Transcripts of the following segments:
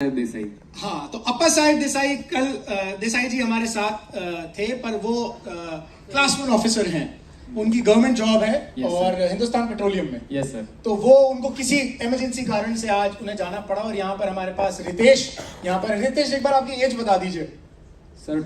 देसाई। हाँ, तो अप्पा साहेब देसाई कल देसाई जी हमारे साथ थे, पर वो क्लास 1 ऑफिसर हैं, उनकी गवर्नमेंट जॉब है और हिंदुस्तान पेट्रोलियम में। Yes sir. तो वो उनको किसी इमरजेंसी कारण से आज उन्हें जाना पड़ा और यहाँ पर हमारे पास रितेश यहाँ पर। रितेश, एक बार आपकी एज बता दीजिए। सर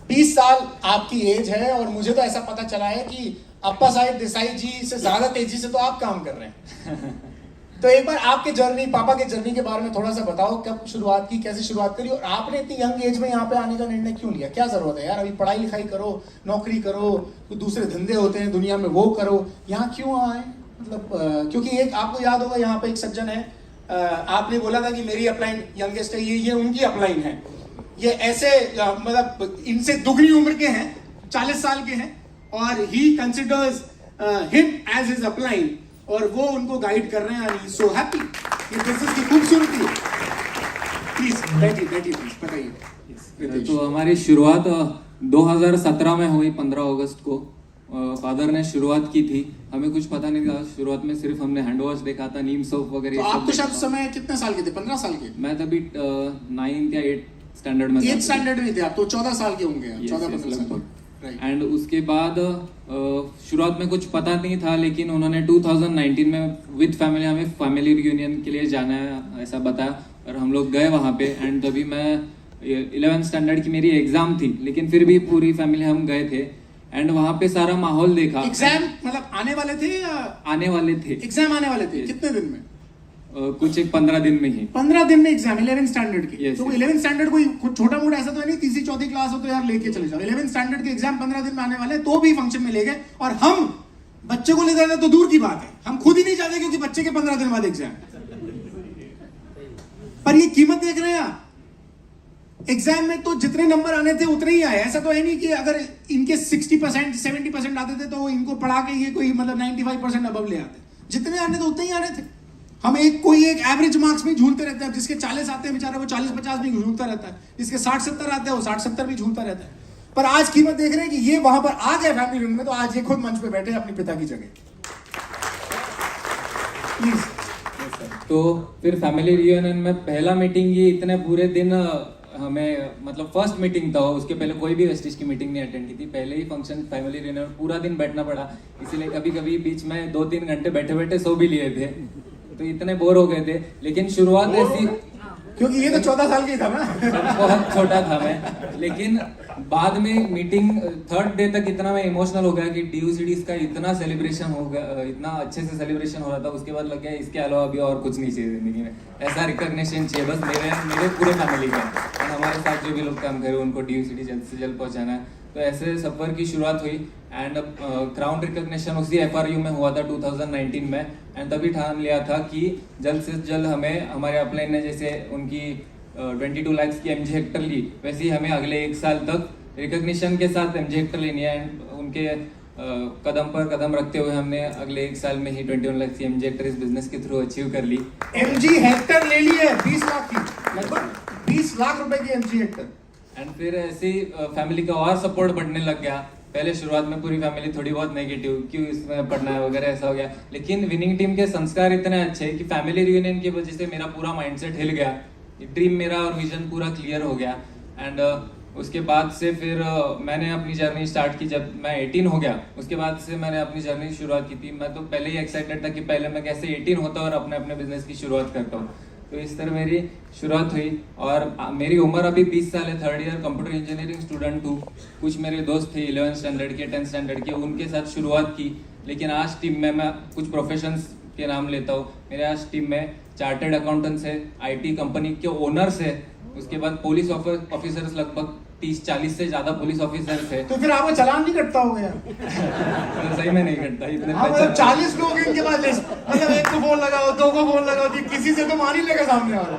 20 साल आपकी एज है और मुझे तो ऐसा पता चला है कि अप्पा साहेब देसाई जी से ज्यादा तेजी से तो आप काम कर रहे हैं। तो एक बार आपके जर्नी, पापा के जर्नी के बारे में थोड़ा सा बताओ, कब शुरुआत की, कैसे शुरुआत करी और आपने इतनी यंग एज में यहाँ पे आने का निर्णय क्यों लिया? क्या जरूरत है यार, अभी पढ़ाई लिखाई करो, नौकरी करो, तो दूसरे धंधे होते हैं दुनिया में, वो करो, यहाँ क्यों आए? मतलब क्योंकि एक आपको याद होगा यहाँ पे एक सज्जन है, आपने बोला था कि मेरी अपलाइन यंगेस्ट है, ये उनकी अपलाइन है। ये ऐसे मतलब इनसे दुगनी उम्र के हैं, 40 साल के हैं और ही considers him as his upline और वो उनको गाइड कर रहे हैं। I am so happy. ये बिजनेस की खूबसूरती है। प्लीज बैठिए प्लीज बताइए। तो हमारी शुरुआत 2017 में हुई, 15 अगस्त को। फादर ने शुरुआत की थी, हमें कुछ पता नहीं था शुरुआत में, सिर्फ हमने हैंड वॉश देखा था, नीम सोप वगैरह। तो आप तो शायद समय कितने साल के थे? 15 साल के? मैं तभी 9th या 8th स्टैंडर्ड में 8th स्टैंडर्ड में थे आप, तो 14 साल के होंगे। 14-15 साल। एंड उसके बाद शुरुआत में कुछ पता नहीं था, लेकिन उन्होंने 2019 में विद फैमिली हमें फैमिली रियूनियन के लिए जाना है ऐसा बताया और हम लोग गए वहाँ पे। एंड तभी मैं 11th स्टैंडर्ड की मेरी एग्जाम थी, लेकिन फिर भी पूरी फैमिली हम गए थे एंड वहाँ पे सारा माहौल देखा। एग्जाम मतलब आने वाले थे या? आने वाले थे। एग्जाम आने वाले थे। कितने दिन में? कुछ एक 15 दिन में ही। 15 दिन में एग्जाम 11th स्टैंडर्ड की। yes, तो 11th स्टैंडर्ड कोई छोटा मोटा ऐसा तो है नहीं, तीसरी चौथी क्लास हो तो यार लेके चले जाओ। 11th स्टैंडर्ड के एग्जाम 15 दिन में आने वाले, तो भी फंक्शन में ले गए और हम बच्चे को ले जाना तो दूर की बात है, हम खुद ही नहीं जाते क्योंकि बच्चे के 15 दिन बाद एग्जाम। पर ये कीमत देख रहे हैं आप, एग्जाम में तो जितने नंबर आने थे उतने ही आए। ऐसा तो है नहीं कि अगर इनके 60% 70% आते थे तो इनको पढ़ा के ये कोई मतलब 95% अबव ले आते। जितने आने थे उतने ही आने थे। हम कोई एक एवरेज मार्क्स में झूलते रहते हैं। जिसके 40 आते हैं बेचारा वो 40-50 भी झूलता रहता है, जिसके 60-70 आते हैं वो 60-70 भी झूलता रहता है। पर आज कीमत देख रहे हैं कि ये वहां पर आ गए फैमिली रूम में, तो आज ये खुद मंच पे बैठे अपने पिता की जगह। प्लीज। तो फिर फैमिली रियूनियन में पहला मीटिंग, ये इतने पूरे दिन हमें मतलब फर्स्ट मीटिंग था, उसके पहले कोई भी वेस्टिज की मीटिंग नहीं अटेंड की थी। पहले ही फंक्शन फैमिली रियूनियन पूरा दिन बैठना पड़ा, इसीलिए कभी कभी बीच में 2-3 घंटे बैठे बैठे सो भी लिए थे, तो इतने बोर हो गए थे। लेकिन शुरुआत ऐसी, क्योंकि ये तो 14 साल की था ना। बहुत छोटा था मैं, लेकिन बाद में मीटिंग 3rd डे तक इतना मैं इमोशनल हो गया कि DUCDs का इतना सेलिब्रेशन हो गया, इतना अच्छे से सेलिब्रेशन हो रहा था। उसके बाद लग गया इसके अलावा अभी और कुछ नहीं चाहिए जिंदगी में, ऐसा रिकॉग्निशन चाहिए बस मेरे पूरे फैमिली का। और हमारे साथ जो भी लोग काम करे उनको DUCD जल्द से जल्द पहुंचाना है। तो ऐसे सफर की शुरुआत हुई एंड क्राउन रिकॉग्निशन उसी FRU में हुआ था 2019 में। एंड तभी ठान लिया था कि जल्द से जल्द हमें हमारे अपलाइन ने जैसे उनकी 22 लाख की MG हेक्टर ली, वैसे ही हमें अगले 1 साल तक रिकॉग्निशन के साथ MG हेक्टर लेनी है। एंड उनके कदम पर कदम रखते हुए हमने अगले 1 साल में ही 21 लाख की MG हेक्टर इस बिजनेस के थ्रू अचीव कर ली। MG हेक्टर ले ली है 20 लाख की, लगभग 20 लाख रुपए की MG हेक्टर। एंड फिर ऐसे फैमिली का और सपोर्ट बढ़ने लग गया। पहले शुरुआत में पूरी फैमिली थोड़ी बहुत नेगेटिव, क्यों इसमें पढ़ना है वगैरह, ऐसा हो गया। लेकिन विनिंग टीम के संस्कार इतने अच्छे कि फैमिली रियूनियन की वजह से मेरा पूरा माइंडसेट हिल गया, ड्रीम मेरा और विजन पूरा क्लियर हो गया। एंड उसके बाद से फिर मैंने अपनी जर्नी स्टार्ट की। जब मैं 18 हो गया उसके बाद से मैंने अपनी जर्नी शुरुआत की थी। मैं तो पहले ही एक्साइटेड था कि पहले मैं कैसे 18 होता और अपने अपने बिजनेस की शुरुआत करता हूँ। तो इस तरह मेरी शुरुआत हुई और मेरी उम्र अभी 20 साल है, 3rd year computer engineering student हूँ। कुछ मेरे दोस्त थे 11th स्टैंडर्ड के, 10th स्टैंडर्ड के, उनके साथ शुरुआत की। लेकिन आज टीम में मैं कुछ प्रोफेशंस के नाम लेता हूँ। मेरे आज टीम में चार्टर्ड अकाउंटेंट्स है, IT कंपनी के ओनर्स है, उसके बाद पुलिस ऑफिसर्स लगभग 30-40 से ज्यादा पुलिस ऑफिसर्स है। तो फिर आपको चालान नहीं कटता होगा यार? तो सही में नहीं कटता इतने। 40 लोग इनके पास लिस्ट, मतलब 1 को फोन लगाओ, 2 को फोन लगाओ, कि किसी से तो मान ही लेगा सामने वाला।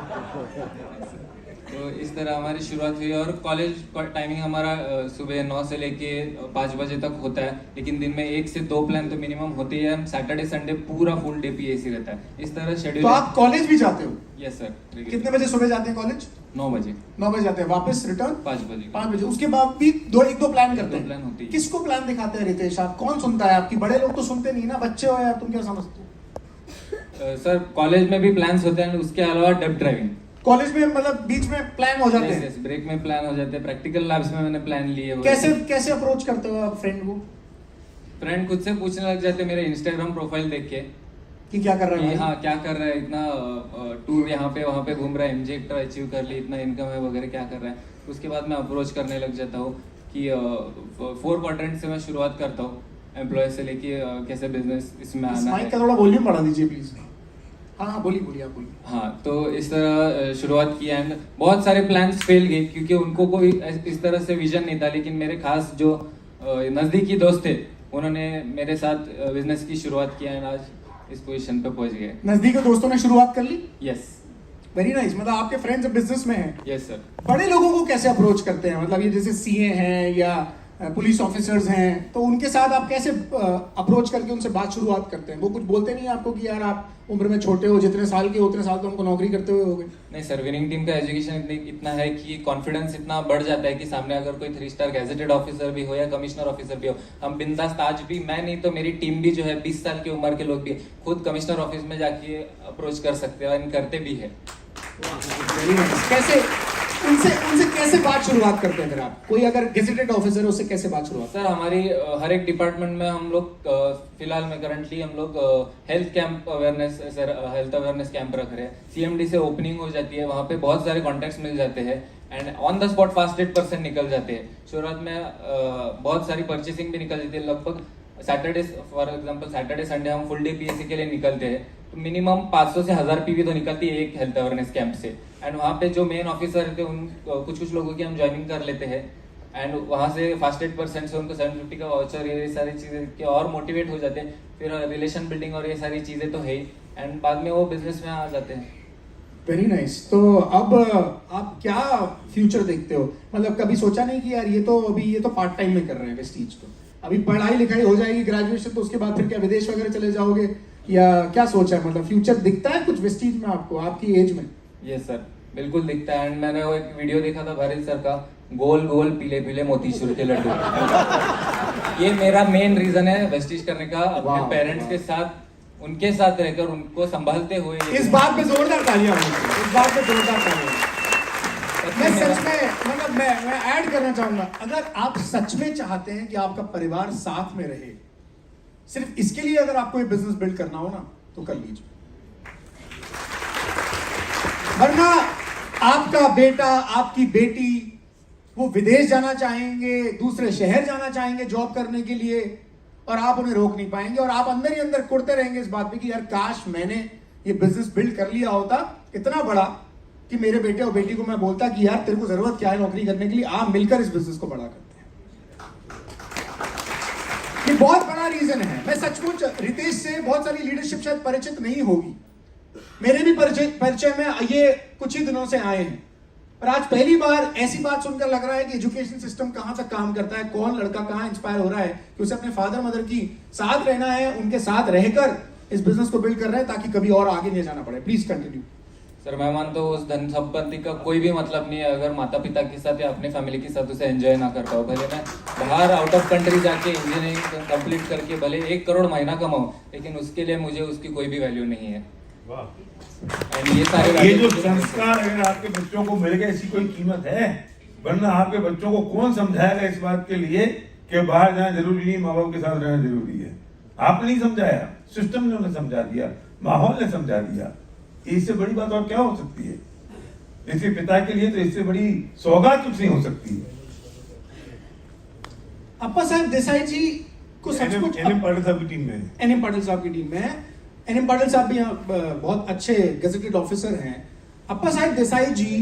तो इस तरह हमारी शुरुआत हुई और कॉलेज का टाइमिंग हमारा सुबह 9 से लेके 5 बजे तक होता है, लेकिन दिन में 1 से 2 प्लान तो मिनिमम होते ही है। सैटरडे संडे पूरा फुल डे PAC रहता है, इस तरह शेड्यूल। तो आप कॉलेज भी जाते हो? Yes sir. कितने बजे सुबह जाते हैं कॉलेज? 9 बजे। 9 बजे जाते हैं, वापस रिटर्न 5 बजे। 5 बजे। उसके बाद भी 1-2 प्लान करते हैं। प्लान होती है। किसको प्लान दिखाते हैं रितेश आप? कौन सुनता है आपकी? बड़े लोग तो सुनते नहीं ना, बच्चे हो यार, तुम क्या समझते हो? सर कॉलेज में भी प्लान्स होते हैं, उसके अलावा डेब्ट ड्राइविंग। कॉलेज में मतलब बीच में प्लान हो जाते हैं? ब्रेक में प्लान हो जाते हैं, प्रैक्टिकल लैब्स में मैंने प्लान लिए हुए कैसे कैसे अप्रोच करते हो आप फ्रेंड को? फ्रेंड खुद से पूछने लग जाते हैं मेरे इंस्टाग्राम प्रोफाइल देख के कि क्या कर रहा कि है? हाँ क्या कर रहा है, इतना टूर यहाँ पे वहाँ पे घूम रहा है, एमजे अचीव कर ली, इतना इनकम है वगैरह, क्या कर रहा है। उसके बाद मैं अप्रोच करने लग जाता हूँ कि 4 क्वाड्रेंट से मैं शुरुआत करता हूँ, एम्प्लॉय से लेके कैसे बिजनेस इसमें इस आना माइक है। का थोड़ा वॉल्यूम बढ़ा दीजिए प्लीज। हाँ बोलिए बोलिए, आप बोलिए। हाँ, तो इस तरह शुरुआत की एंड बहुत सारे प्लान्स फेल गए क्योंकि उनको कोई इस तरह से विजन नहीं था। लेकिन मेरे खास जो नज़दीकी दोस्त थे उन्होंने मेरे साथ बिजनेस की शुरुआत किया एंड आज इस पोजीशन पे पहुंच गए। नजदीकी दोस्तों ने शुरुआत कर ली? Yes very nice. मतलब आपके फ्रेंड्स बिजनेस में हैं? Yes sir. बड़े लोगों को कैसे अप्रोच करते हैं? मतलब ये जैसे सीए हैं या पुलिस ऑफिसर्स हैं, तो उनके साथ आप कैसे अप्रोच करके उनसे बात शुरुआत करते हैं? वो कुछ बोलते नहीं आपको कि यार आप उम्र में छोटे हो, जितने साल के उतने साल तो हमको नौकरी करते हुए हो गए? नहीं सर, विनिंग टीम का एजुकेशन इतना है कि कॉन्फिडेंस इतना बढ़ जाता है कि सामने अगर कोई 3 स्टार गैजेटेड ऑफिसर भी हो या कमिश्नर ऑफिसर भी हो, हम बिंदास आज भी, मैं नहीं तो मेरी टीम भी जो है 20 साल की उम्र के लोग भी खुद कमिश्नर ऑफिस में जाके अप्रोच कर सकते हैं और करते भी है। कैसे उनसे उनसे कैसे बात शुरुआत करते हैं फिर आप? कोई अगर गेजेटेड ऑफिसर है उससे कैसे बात शुरुआत? सर हमारी हर एक डिपार्टमेंट में हम लोग फिलहाल में करंटली हम लोग हेल्थ अवेयरनेस कैंप रख रहे हैं। सीएमडी से ओपनिंग हो जाती है, वहाँ पे बहुत सारे कॉन्टैक्ट्स मिल जाते हैं and on the spot fast 8% निकल जाते हैं। शुरुआत में बहुत सारी परचेसिंग भी निकल जाती है। लगभग Saturday, for example Saturday Sunday हम फुल डे पीएससी के लिए निकलते हैं, तो मिनिमम 500 से 1000 पीवी तो निकलती है एक हेल्थ अवेयरनेस कैंप से। एंड वहाँ पे जो मेन ऑफिसर थे उन कुछ लोगों की हम ज्वाइनिंग कर लेते हैं एंड वहाँ से फास्ट 8% से उनको 750 का वाउचर, ये सारी चीजें के और मोटिवेट हो जाते हैं। फिर रिलेशन बिल्डिंग और ये सारी चीजें तो है ही एंड बाद में वो बिजनेस में आ जाते हैं। Very nice. तो अब आप क्या फ्यूचर देखते हो? मतलब कभी सोचा नहीं कि यार ये तो पार्ट टाइम में कर रहे हैं वेस्टीज को, अभी पढ़ाई लिखाई हो जाएगी, ग्रेजुएशन, तो उसके बाद फिर क्या विदेश वगैरह चले जाओगे या क्या सोचा है? मतलब फ्यूचर दिखता है कुछ वेस्टीज में आपको आपकी एज में? यस सर, बिल्कुल दिखता है एंड मैंने वो एक वीडियो देखा था भारत सर का, गोल गोल पीले पीले मोतीचूर के लड्डू। ये मेरा मेन रीजन है वेस्टीज करने का, अपने पेरेंट्स के साथ, उनके साथ रहकर उनको संभालते हुए। इस बात पे जोरदार तालियां होंगी, इस बात पे जोरदार तालियां। मैं सच में मतलब मैं ऐड करना चाहूंगा, अगर आप सच में चाहते हैं कि आपका परिवार साथ में रहे, सिर्फ इसके लिए अगर आपको ये बिजनेस बिल्ड करना हो ना तो कर लीजिए। वरना आपका बेटा, आपकी बेटी वो विदेश जाना चाहेंगे, दूसरे शहर जाना चाहेंगे जॉब करने के लिए, और आप उन्हें रोक नहीं पाएंगे और आप अंदर ही अंदर कुड़ते रहेंगे इस बात पे कि यार काश मैंने ये बिजनेस बिल्ड कर लिया होता इतना बड़ा कि मेरे बेटे और बेटी को मैं बोलता कि यार तेरे को जरूरत क्या है नौकरी करने के लिए, आप मिलकर इस बिजनेस को बड़ा करते हैं। ये बहुत बड़ा रीजन है। मैं सचमुच रितेश से बहुत सारी लीडरशिप शायद परिचित नहीं होगी, मेरे भी परिचय में ये कुछ ही दिनों से आए हैं, पर आज पहली बार ऐसी बात सुनकर लग रहा है कि एजुकेशन सिस्टम कहां तक काम करता है, कौन लड़का कहां इंस्पायर हो रहा है कि उसे अपने फादर मदर की साथ रहना है, उनके साथ रहकर इस बिजनेस को बिल्ड कर रहे हैं ताकि कभी और आगे नहीं जाना पड़े। Please continue. सर मैं मानता हूँ उस धन संपत्ति का कोई भी मतलब नहीं है अगर माता पिता के साथ या अपने फैमिली के साथ उसे एंजॉय ना कर पाओ। भले मैं बाहर आउट ऑफ कंट्री जाके इंजीनियरिंग कंप्लीट करके भले 1 करोड़ महीना कमाऊं, लेकिन उसके लिए मुझे उसकी कोई भी वैल्यू नहीं है। वाह, ये जो संस्कार अगर आपके बच्चों को मिल गए, ऐसी कोई कीमत है? वरना आपके बच्चों को कौन समझाएगा इस बात के लिए कि बाहर जाना जरूरी नहीं, माँ बाप के साथ रहना जरूरी है? आपने नहीं समझाया, सिस्टम ने उन्हें समझा दिया, माहौल ने समझा दिया। इससे बड़ी बात और क्या हो सकती है? इसके पिता के लिए तो इससे बड़ी सौगात कुछ नहीं हो सकती। अप्पा साहब देसाई जी को सचमुच एनएम पाटिल साहब की टीम में, एनएम पाटिल साहब की टीम में एनएम पाटिल साहब भी बहुत अच्छे गेजेटेड ऑफिसर हैं। अप्पा साहब देसाई जी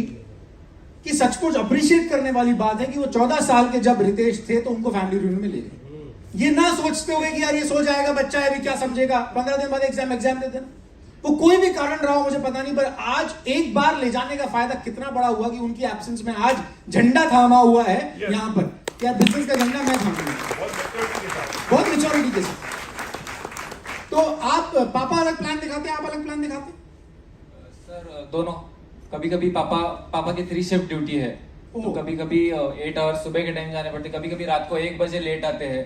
की सचमुच अप्रिशिएट करने वाली बात है कि वो 14 साल के जब रितेश थे तो उनको फैमिली रियूनियन में ले गए, ये ना सोचते हुए कि यार ये सो जाएगा बच्चा है, अभी क्या समझेगा, 15 दिन बाद एग्जाम दे देना। वो कोई भी कारण रहा हो मुझे पता नहीं, पर आज एक बार ले जाने का फायदा कितना बड़ा हुआ कि उनकी एब्सेंस में आज झंडा थामा हुआ है यहाँ पर, क्या बिजनेस का झंडा मैं थामूंगा बहुत मेच्योरिटी के साथ। तो आप पापा अलग प्लान दिखाते हैं, आप अलग प्लान दिखाते हैं? सर दोनों, कभी कभी पापा की 3 शिफ्ट ड्यूटी है, तो कभी कभी 8 आवर्स सुबह के टाइम जाने पड़ते, कभी कभी रात को 1 बजे लेट आते हैं,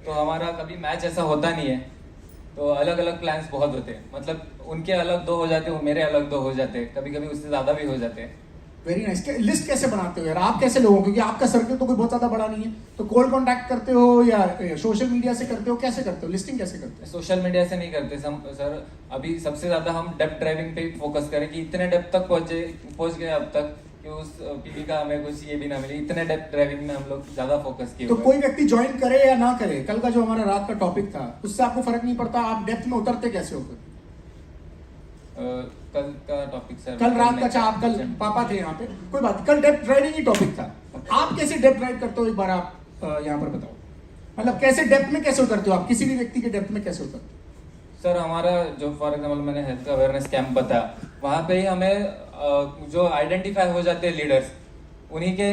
तो हमारा कभी मैच ऐसा होता नहीं है। तो अलग अलग प्लान्स बहुत होते हैं, मतलब उनके अलग 2 हो जाते हैं, मेरे अलग 2 हो जाते हैं, कभी कभी उससे ज़्यादा भी हो जाते हैं। Very nice. लिस्ट कैसे बनाते हो यार आप, कैसे लोगों, क्योंकि आपका सर्कल तो कोई बहुत ज्यादा बड़ा नहीं है, तो कोल्ड कॉन्टैक्ट करते हो या सोशल मीडिया से करते हो, कैसे करते हो, लिस्टिंग कैसे करते हो? सोशल मीडिया से नहीं करते सर, अभी सबसे ज़्यादा हम डेप्थ ड्राइविंग पे फोकस करें कि इतने डेप्थ तक पहुंच गए अब तक कि उस पीवी का हमें कुछ ये भी ना मिले, इतने डेप्थ ड्राइविंग में हम लोग ज़्यादा फोकस किए। तो कोई व्यक्ति ज्वाइन करे या ना करे, कल का जो हमारा रात का टॉपिक था उससे आपको फर्क नहीं पड़ता, आप डेप्थ में उतरते कैसे हो फिर? कल का टॉपिक सर, कल रात का, अच्छा आप कल पापा थे यहाँ पे, कोई बात, कल डेप्थ ड्राइविंग ही टॉपिक था। आप कैसे डेप्थ ड्राइव करते हो, एक बार आप यहाँ पर बताओ, मतलब कैसे डेप्थ में कैसे उतरते हो आप, किसी भी व्यक्ति के डेप्थ में कैसे उतरते हो? सर हमारा जो फॉर एग्जांपल मैंने हेल्थ अवेयरनेस कैंप बताया, वहाँ पे ही हमें जो आइडेंटिफाई हो जाते हैं लीडर्स, उन्हीं के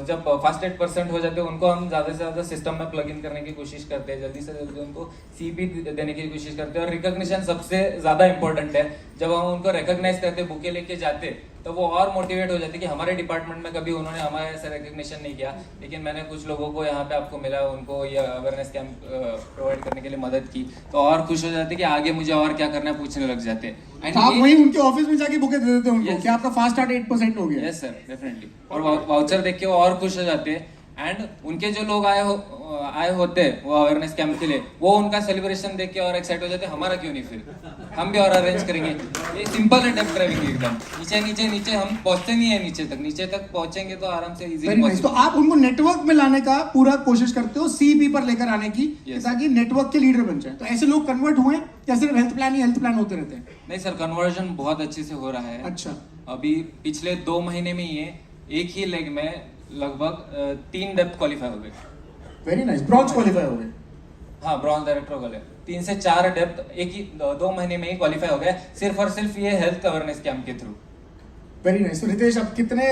जब फर्स्ट 8% हो जाते हैं उनको हम ज़्यादा से ज़्यादा सिस्टम में प्लग इन करने की कोशिश करते हैं, जल्दी से जल्दी उनको सीपी देने की कोशिश करते हैं। और रिकॉग्निशन सबसे ज़्यादा इंपॉर्टेंट है, जब हम उनको रिकॉग्नाइज करते, बुके लेके जाते, तो वो और मोटिवेट हो जाते कि हमारे डिपार्टमेंट में कभी उन्होंने हमारा ऐसा रिकॉग्निशन नहीं किया, लेकिन मैंने कुछ लोगों को यहाँ पे आपको मिला, उनको ये अवेयरनेस कैंप प्रोवाइड करने के लिए मदद की, तो और खुश हो जाते कि आगे मुझे और क्या करना है पूछने लग जाते। आप वहीं उनके ऑफिस में जाके बुके दे देते हैं उनको कि आपका फास्ट स्टार्ट 8% हो गया? Yes sir, definitely. और वाउचर देख के वो और खुश हो जाते हैं, एंड उनके जो लोग आए होते हैं वो अवेयरनेस कैंप के लिए, वो उनका सेलिब्रेशन देख के और एक्साइट हो जाते हैं, हमारा क्यों नहीं, फिर हम भी और अरेंज करेंगे। ये सिंपल है डेप्थ ड्राइविंग एकदम, नीचे नीचे नीचे हम पहुंचते नहीं है, नीचे तक पहुंचेंगे तो आराम से इजीली। तो आप उनको नेटवर्क में लाने का पूरा कोशिश करते हो, सीपी पर लेकर आने की, ताकि नेटवर्क के लीडर बन जाए। तो ऐसे लोग कन्वर्ट हुए या सिर्फ हेल्थ प्लान होते रहते हैं? नहीं सर, कन्वर्जन बहुत अच्छे से हो रहा है। अच्छा, अभी पिछले 2 महीने में ही एक ही लेग में लगभग 3 डेप्थ क्वालिफाई हो गए। Very nice. ब्रॉन्ज क्वालिफाई हो गए? हाँ, ब्रॉन्ज डायरेक्टर हो गए। 3 से 4 डेप्थ एक ही 2 महीने में ही क्वालिफाई हो गया, सिर्फ और सिर्फ ये हेल्थ अवेयरनेस कैंप के थ्रू। Very nice. तो रितेश, आप कितने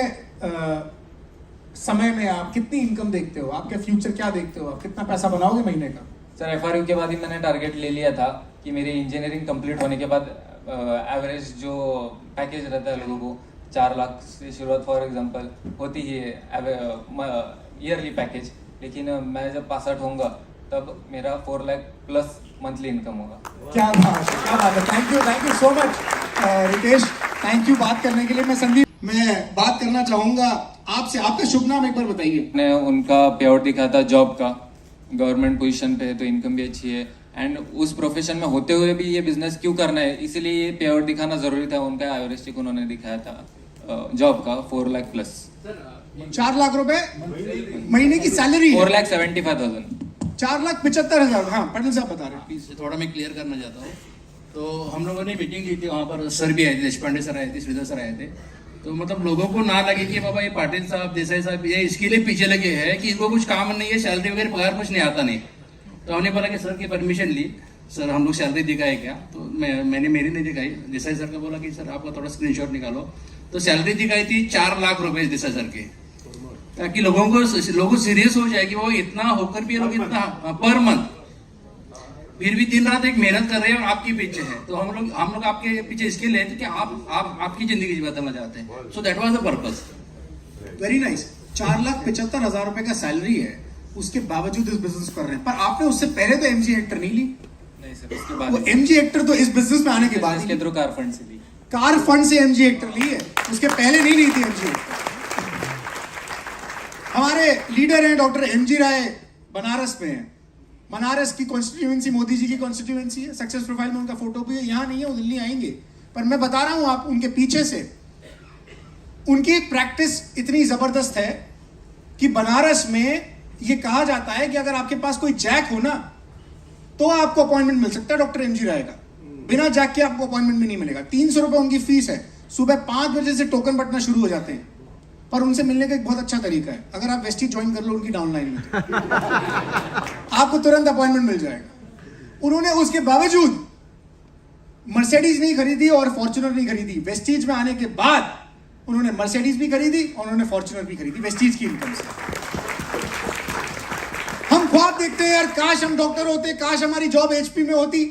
समय में आप कितनी इनकम देखते हो, आपके फ्यूचर क्या देखते हो, आप कितना पैसा बनाओगे महीने का? सर FRU के बाद ही मैंने टारगेट ले लिया था कि मेरी इंजीनियरिंग कंप्लीट होने के बाद एवरेज जो पैकेज रहता है लोगों को 4 लाख से शुरुआत फॉर एग्जांपल होती ही है ईयरली पैकेज, लेकिन मैं जब पास आउट होऊंगा तब मेरा 4 लाख प्लस मंथली इनकम होगा। क्या बात है, क्या बात है। Thank you so much Ritesh, thank you बात करने के लिए। मैं संदीप, मैं बात करना चाहूंगा आपसे, आपका शुभ नाम एक बार बताइए। मैंने उनका पे आउट दिखा था जॉब का, गवर्नमेंट पोजीशन पे है तो इनकम भी अच्छी है, एंड उस प्रोफेशन में होते हुए भी ये बिजनेस क्यों करना है, इसीलिए ये पे आउट दिखाना जरूरी था। उनका एवरेस्टिक उन्होंने दिखाया था जॉब का 4 लाख प्लस। 4 लाख रुपए महीने की सैलरी? 4,75,000। 4,75,000। हाँ, पटेल साहब बता रहे हैं। प्लीज थोड़ा मैं क्लियर करना चाहता हूँ। तो हम लोगों ने मीटिंग की थी, वहाँ पर सर भी आए थे, देशपांडे सर आए थे, श्रीधर सर आए थे। तो मतलब लोगों को ना लगे कि बाबा ये पाटिल साहब, देसाई साहब ये इसके लिए पीछे लगे हैं कि इनको कुछ काम नहीं है, सैलरी वगैरह पगार कुछ नहीं आता नहीं। तो हमने बोला कि सर की परमिशन ली, सर हम लोग सैलरी दिखाए क्या? तो मैंने मेरी नहीं दिखाई, देसाई सर का बोला कि सर आपका थोड़ा स्क्रीनशॉट निकालो। तो सैलरी दिखाई थी 4 लाख रुपए देसाई सर के, ताकि लोगों सीरियस हो जाए कि वो इतना होकर भी लोग इतना पर मंथ फिर भी दिन रात एक मेहनत कर रहे हैं और आपके पीछे है। तो हम लोग आपके पीछे इसके लिए कि आपकी जिंदगी बदलना चाहते हैं। So that was the purpose. Very nice. 4,75,000 रुपए का सैलरी है, उसके बावजूद इस बिजनेस कर रहे हैं। पर आपने उससे पहले तो MG हेक्टर नहीं ली? नहीं सर, उसके बाद वो MG हेक्टर तो इस बिजनेस में आने के बाद इसके थ्रू कार फंड से ली। कार फंड से MG हेक्टर ली है, उसके पहले नहीं ली थी MG हेक्टर। हमारे लीडर हैं डॉक्टर MG राय, बनारस में है। बनारस की कॉन्स्टिट्यूएंसी मोदी जी की कॉन्स्टिट्यूएंसी है। सक्सेस प्रोफाइल में उनका फोटो भी है, यहाँ नहीं है, वो दिल्ली आएंगे। पर मैं बता रहा हूं आप उनके पीछे से उनकी प्रैक्टिस इतनी जबरदस्त है कि बनारस में ये कहा जाता है कि अगर आपके पास कोई जैक हो ना तो आपको अपॉइंटमेंट मिल सकता है डॉक्टर MG राय का। बिना जैक के आपको अपॉइंटमेंट भी नहीं मिलेगा। 300 रुपए उनकी फीस है। सुबह 5 बजे से टोकन बंटना शुरू हो जाते हैं। पर उनसे मिलने का एक बहुत अच्छा तरीका है, अगर आप वेस्टी ज्वाइन कर लो उनकी डाउनलाइन में आपको तुरंत अपॉइंटमेंट मिल जाएगा। उन्होंने उसके बावजूद मर्सिडीज नहीं खरीदी और फॉर्च्यूनर नहीं खरीदी। वेस्टीज में आने के बाद उन्होंने मर्सिडीज भी खरीदी और उन्होंने फॉर्च्यूनर भी खरीदी वेस्टीज की इनकम से। हम ख्वाब देखते हैं यार, काश हम डॉक्टर होते, काश हमारी जॉब HP में होती।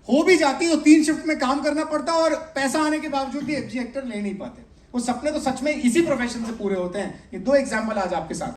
हो भी जाती तो 3 शिफ्ट में काम करना पड़ता और पैसा आने के बावजूद भी MG हेक्टर ले नहीं पाते। वो सपने तो सच में इसी प्रोफेशन से पूरे होते हैं। ये 2 एग्जाम्पल आज आपके साथ।